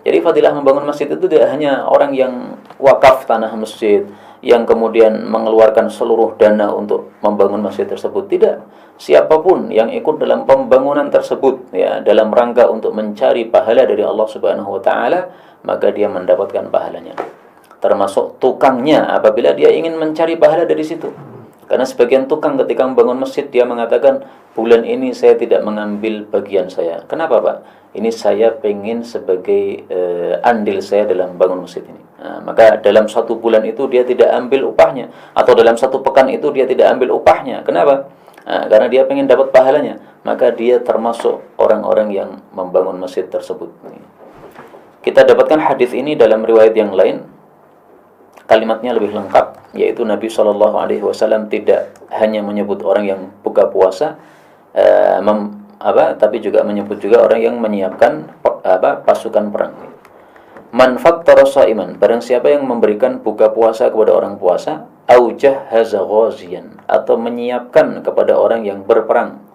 Jadi fadilah membangun masjid itu tidak hanya orang yang wakaf tanah masjid, yang kemudian mengeluarkan seluruh dana untuk membangun masjid tersebut. Tidak. Siapapun yang ikut dalam pembangunan tersebut ya, dalam rangka untuk mencari pahala dari Allah Subhanahu wa taala, maka dia mendapatkan pahalanya. Termasuk tukangnya apabila dia ingin mencari pahala dari situ. Karena sebagian tukang ketika membangun masjid dia mengatakan, bulan ini saya tidak mengambil bagian saya. Kenapa Pak? Ini saya pengen sebagai andil saya dalam bangun masjid ini. Maka dalam satu bulan itu dia tidak ambil upahnya, atau dalam satu pekan itu dia tidak ambil upahnya. Kenapa? Karena dia pengen dapat pahalanya. Maka dia termasuk orang-orang yang membangun masjid tersebut. Kita dapatkan hadis ini dalam riwayat yang lain. Kalimatnya lebih lengkap, yaitu Nabi SAW tidak hanya menyebut orang yang buka puasa, tapi juga menyebut juga orang yang menyiapkan pasukan perang. Man fattara sha'iman, barang siapa yang memberikan buka puasa kepada orang puasa, au jahhaza ghaziyan, atau menyiapkan kepada orang yang berperang,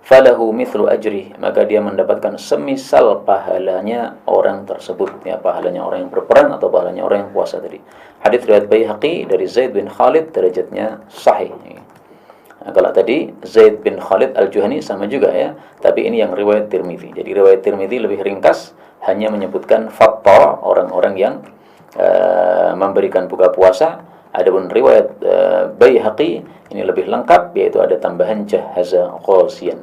falahu mithlu ajrih, maka dia mendapatkan semisal pahalanya orang tersebut ya, pahalanya orang yang berperang atau pahalanya orang yang puasa tadi. Hadis riwayat Baihaqi dari Zaid bin Khalid, derajatnya sahih. Kalau tadi Zaid bin Khalid Al-Juhani sama juga ya, tapi ini yang riwayat Tirmidzi. Jadi riwayat Tirmidzi lebih ringkas, hanya menyebutkan fattar, orang-orang yang memberikan buka puasa. Adapun riwayat Baihaqi ini lebih lengkap, yaitu ada tambahan jahaza ghaziyan.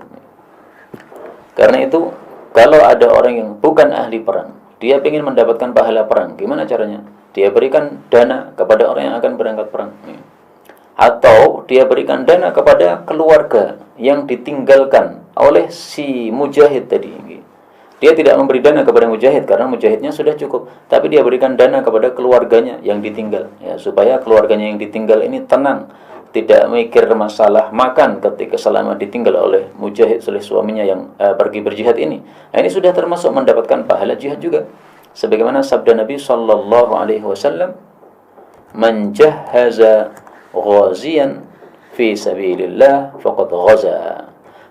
Karena itu, kalau ada orang yang bukan ahli perang, dia ingin mendapatkan pahala perang, gimana caranya? Dia berikan dana kepada orang yang akan berangkat perang. Atau dia berikan dana kepada keluarga yang ditinggalkan oleh si mujahid tadi. Dia tidak memberi dana kepada mujahid karena mujahidnya sudah cukup, tapi dia berikan dana kepada keluarganya yang ditinggal ya, supaya keluarganya yang ditinggal ini tenang, tidak mikir masalah makan ketika selama ditinggal oleh mujahid, oleh suaminya yang pergi berjihad ini. Nah, ini sudah termasuk mendapatkan pahala jihad juga. Sebagaimana sabda Nabi sallallahu alaihi wasallam, "Man jahhaza ghaziyan fi sabilillah faqad ghaza."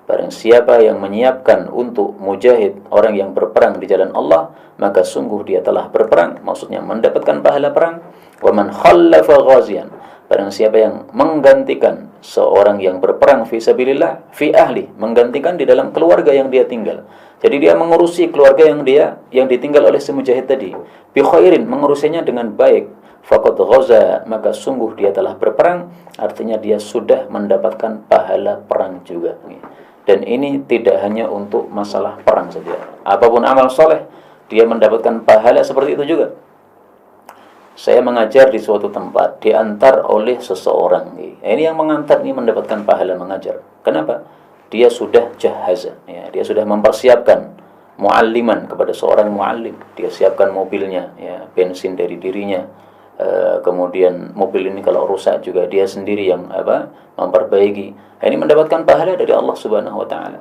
Barang siapa yang menyiapkan untuk mujahid, orang yang berperang di jalan Allah, maka sungguh dia telah berperang, maksudnya mendapatkan pahala perang. Wa man khallafa ghaziyan, barang siapa yang menggantikan seorang yang berperang fi sabilillah, fi ahli, menggantikan di dalam keluarga yang dia tinggal. Jadi dia mengurusi keluarga yang ditinggal oleh si mujahid tadi. Bi khairin, mengurusinya dengan baik. Faqad ghaza, maka sungguh dia telah berperang, artinya dia sudah mendapatkan pahala perang juga. Dan ini tidak hanya untuk masalah perang saja. Apapun amal soleh, dia mendapatkan pahala seperti itu juga. Saya mengajar di suatu tempat, diantar oleh seseorang. Ini yang mengantar ini mendapatkan pahala mengajar. Kenapa? Dia sudah jahaza, ya, dia sudah mempersiapkan mualliman kepada seorang muallim. Dia siapkan mobilnya, ya, bensin dari dirinya. Kemudian mobil ini kalau rusak juga dia sendiri yang memperbaiki. Ini mendapatkan pahala dari Allah Subhanahu wa taala.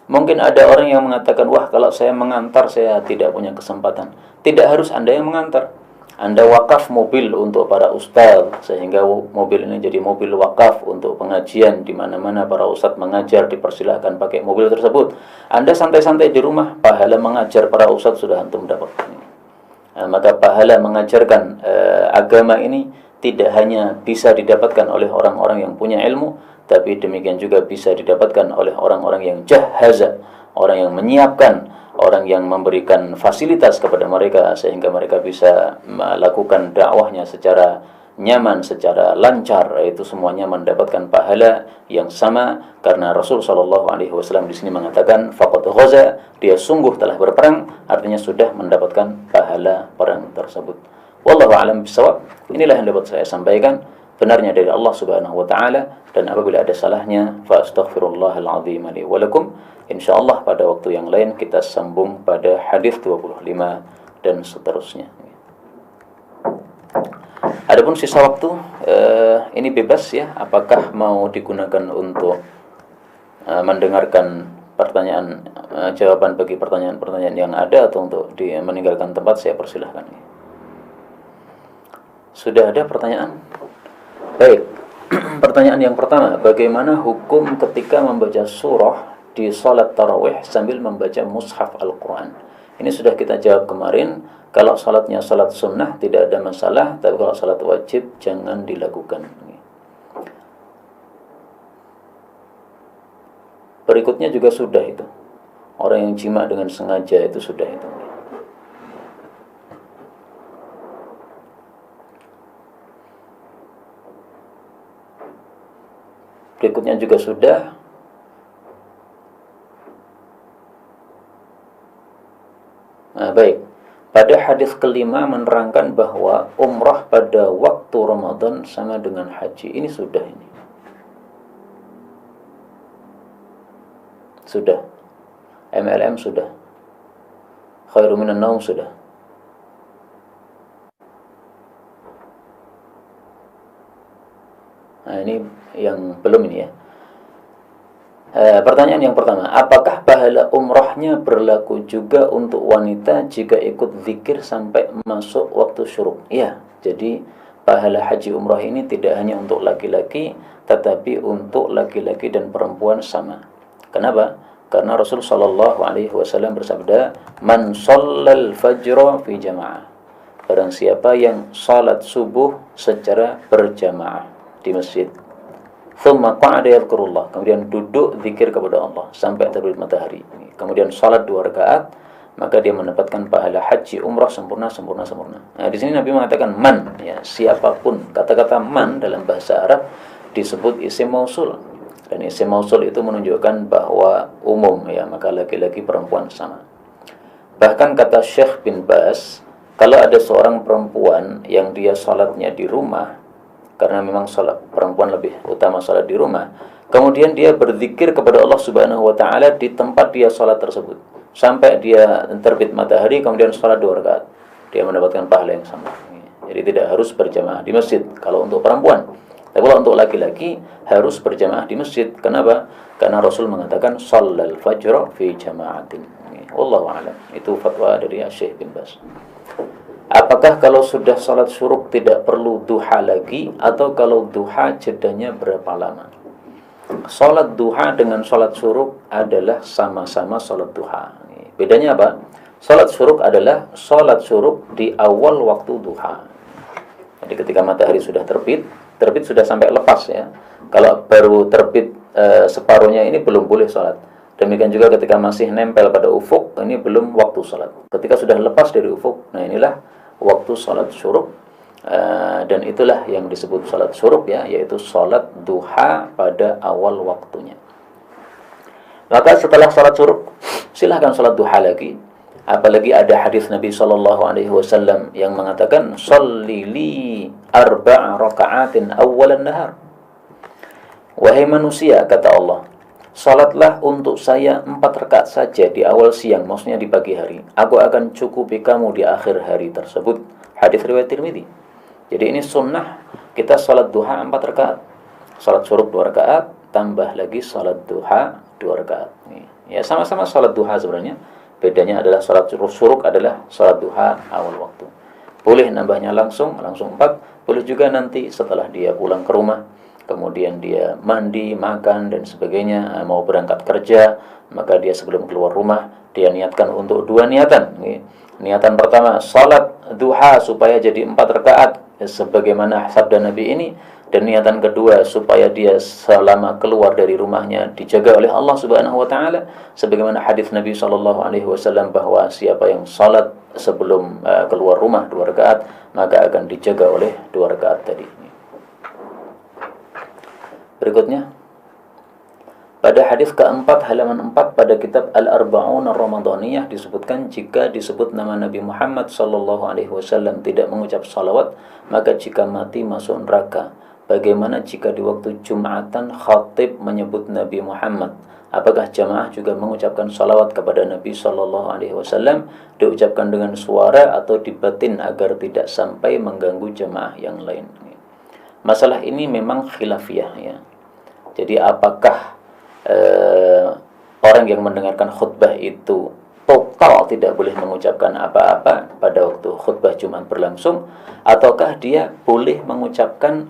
Mungkin ada orang yang mengatakan, "Wah, kalau saya mengantar saya tidak punya kesempatan." Tidak harus Anda yang mengantar. Anda wakaf mobil untuk para ustaz, sehingga mobil ini jadi mobil wakaf untuk pengajian, di mana-mana para ustaz mengajar dipersilahkan pakai mobil tersebut. Anda santai-santai di rumah, pahala mengajar para ustaz sudah antum dapat. Maka pahala mengajarkan agama ini tidak hanya bisa didapatkan oleh orang-orang yang punya ilmu, tapi demikian juga bisa didapatkan oleh orang-orang yang jahaza, orang yang menyiapkan, orang yang memberikan fasilitas kepada mereka sehingga mereka bisa melakukan dakwahnya secara nyaman, secara lancar. Itu semuanya mendapatkan pahala yang sama, karena Rasul sallallahu alaihi wasallam di sini mengatakan faqad ghaza, dia sungguh telah berperang, artinya sudah mendapatkan pahala perang tersebut. Wallahu a'lam bishawab. Inilah yang dapat saya sampaikan, benarnya dari Allah Subhanahu wa taala, dan apabila ada salahnya fa astaghfirullahal azim li wa lakum. Insyaallah pada waktu yang lain kita sambung pada hadis 25 dan seterusnya. Adapun sisa waktu ini bebas ya, apakah mau digunakan untuk mendengarkan pertanyaan, jawaban bagi pertanyaan-pertanyaan yang ada, atau untuk meninggalkan tempat, saya persilahkan. Sudah ada pertanyaan? Baik. Pertanyaan yang pertama, bagaimana hukum ketika membaca surah di salat tarawih sambil membaca mushaf Al-Quran? Ini sudah kita jawab kemarin. Kalau salatnya salat sunnah tidak ada masalah, tapi kalau salat wajib jangan dilakukan. Berikutnya juga sudah itu. Orang yang jima dengan sengaja itu sudah itu. Berikutnya juga sudah. Nah, baik. Pada hadis kelima menerangkan bahwa umrah pada waktu Ramadan sama dengan haji. Ini sudah ini. Sudah. MLM sudah. Khairu minan naum sudah. Nah, ini yang belum ini ya. Pertanyaan yang pertama, apakah pahala umrahnya berlaku juga untuk wanita jika ikut zikir sampai masuk waktu syuruk? Iya, jadi pahala haji umrah ini tidak hanya untuk laki-laki, tetapi untuk laki-laki dan perempuan sama. Kenapa? Karena Rasul sallallahu alaihi wasallam bersabda, "Man shallal fajra fi jamaah." Barang siapa yang salat subuh secara berjamaah di masjid, thumma qa'ada yadhkurullah, kemudian duduk zikir kepada Allah sampai terbit matahari, kemudian salat 2 rakaat, maka dia mendapatkan pahala haji umrah sempurna. Nah, di sini Nabi mengatakan man, ya, siapapun. Kata-kata man dalam bahasa Arab disebut isim mausul, dan isim mausul itu menunjukkan bahwa umum, ya, maka laki-laki perempuan sama. Bahkan kata Syekh bin Baz, kalau ada seorang perempuan yang dia salatnya di rumah, karena memang salat perempuan lebih utama salat di rumah, kemudian dia berzikir kepada Allah Subhanahu wa taala di tempat dia salat tersebut sampai dia terbit matahari, kemudian salat 2 rakaat, dia mendapatkan pahala yang sama. Jadi tidak harus berjamaah di masjid kalau untuk perempuan. Tapi kalau untuk laki-laki harus berjamaah di masjid. Kenapa? Karena Rasul mengatakan shallal fajra fi jama'atin. Wallahu a'lam. Itu fatwa dari Syekh bin Baz. Apakah kalau sudah salat syuruk tidak perlu duha lagi, atau kalau duha jedanya berapa lama? Salat duha dengan salat syuruk adalah sama-sama salat duha. Bedanya apa? Salat syuruk adalah salat syuruk di awal waktu duha. Jadi ketika matahari sudah terbit sudah sampai lepas, ya. Kalau baru terbit separuhnya ini belum boleh salat. Demikian juga ketika masih nempel pada ufuk, ini belum waktu salat. Ketika sudah lepas dari ufuk, nah inilah waktu salat syuruk, dan itulah yang disebut salat syuruk, ya, yaitu salat duha pada awal waktunya. Maka setelah salat syuruk silahkan salat duha lagi. Apalagi ada hadis Nabi sallallahu alaihi wasallam yang mengatakan shalli li 4 raka'atin awwalan nahar. Wahai manusia, kata Allah, salatlah untuk saya 4 rakaat saja di awal siang, maksudnya di pagi hari. Aku akan cukupi kamu di akhir hari tersebut. Hadis riwayat Tirmidzi. Jadi ini sunnah kita salat duha 4 rakaat. Salat syuruk 2 rakaat, tambah lagi salat duha 2 rakaat. Ya, sama-sama salat duha sebenarnya. Bedanya adalah salat syuruk adalah salat duha awal waktu. Boleh nambahnya langsung 4. Boleh juga nanti setelah dia pulang ke rumah, kemudian dia mandi, makan, dan sebagainya, mau berangkat kerja, maka dia sebelum keluar rumah, dia niatkan untuk 2 niatan. Niatan pertama, salat duha supaya jadi 4 rakaat sebagaimana sabda Nabi ini, dan niatan kedua supaya dia selama keluar dari rumahnya dijaga oleh Allah Subhanahu wa taala, sebagaimana hadis Nabi sallallahu alaihi wasallam bahwa siapa yang salat sebelum keluar rumah 2 rakaat, maka akan dijaga oleh 2 rakaat tadi. Berikutnya, pada hadis keempat halaman 4 pada kitab Al-Arba'un Ar-Ramadaniyah disebutkan, jika disebut nama Nabi Muhammad sallallahu alaihi wasallam tidak mengucap salawat, maka jika mati masuk neraka. Bagaimana jika di waktu Jumatan khatib menyebut Nabi Muhammad? Apakah jamaah juga mengucapkan salawat kepada Nabi sallallahu alaihi wasallam, diucapkan dengan suara atau dibatin agar tidak sampai mengganggu jamaah yang lain? Masalah ini memang khilafiyah ya. Jadi apakah orang yang mendengarkan khutbah itu total tidak boleh mengucapkan apa-apa pada waktu khutbah Jumat berlangsung, ataukah dia boleh mengucapkan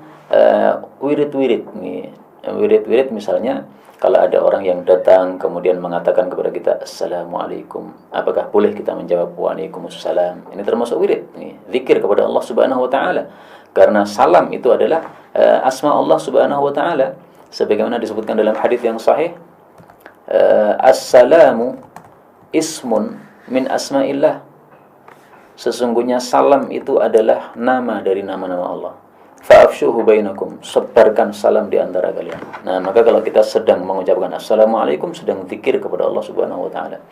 wirid-wirid nih. Wirid-wirid misalnya kalau ada orang yang datang kemudian mengatakan kepada kita Assalamualaikum, apakah boleh kita menjawab Waalaikumsalam? Ini termasuk wirid nih, zikir kepada Allah Subhanahu wa taala. Karena salam itu adalah asma Allah Subhanahu wa taala. Sebagaimana disebutkan dalam hadis yang sahih, as-salamu ismun min asma'illah. Sesungguhnya salam itu adalah nama dari nama-nama Allah. Fa'afshuhu bainakum, sebarkan salam di antara kalian. Nah, maka kalau kita sedang mengucapkan assalamualaikum, sedang zikir kepada Allah Subhanahu wa taala.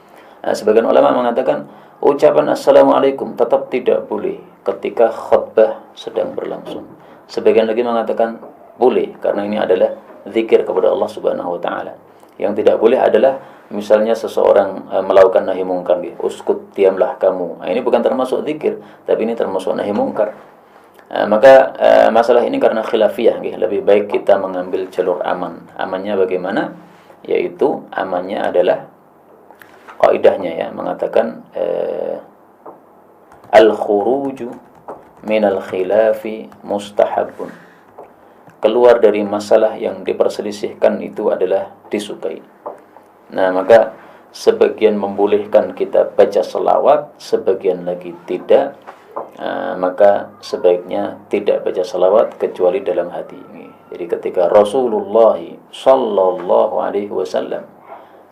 Nah, sebagian ulama mengatakan ucapan assalamualaikum tetap tidak boleh ketika khutbah sedang berlangsung. Sebagian lagi mengatakan boleh karena ini adalah zikir kepada Allah Subhanahu wa taala. Yang tidak boleh adalah misalnya seseorang melakukan nahi mungkar, uskut, diamlah kamu. Nah, ini bukan termasuk zikir, tapi ini termasuk nahi mungkar. Maka masalah ini karena khilafiyah, lebih baik kita mengambil jalur aman. Amannya bagaimana? Yaitu amannya adalah kaidahnya ya, mengatakan al-khuruju minal khilafi mustahabun. Keluar dari masalah yang diperselisihkan itu adalah disukai. Nah, maka sebagian membolehkan kita baca selawat, sebagian lagi tidak. Maka sebaiknya tidak baca selawat kecuali dalam hati. Jadi ketika Rasulullah sallallahu alaihi wasallam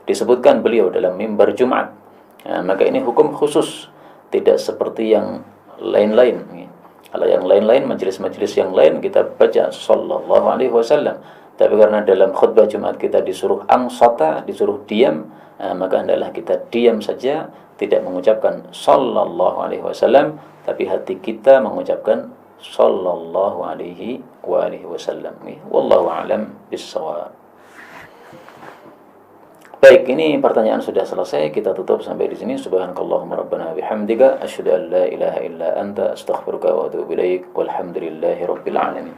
disebutkan beliau dalam mimbar Jumat, maka ini hukum khusus, tidak seperti yang lain-lain. Kalau yang lain-lain, majelis-majelis yang lain kita baca sallallahu alaihi wasallam. Tapi karena dalam khutbah Jumat kita disuruh ansata, disuruh diam, maka hendaklah kita diam saja, tidak mengucapkan sallallahu alaihi wasallam, tapi hati kita mengucapkan sallallahu alaihi wasallam. Wallahu a'lam bissawab. Baik, ini pertanyaan sudah selesai. Kita tutup sampai di sini. Subhanakallahumma rabbana bihamdika asyhadu an la ilaha illa anta astaghfiruka wa atubu ilaik. Walhamdulillahi rabbil alamin.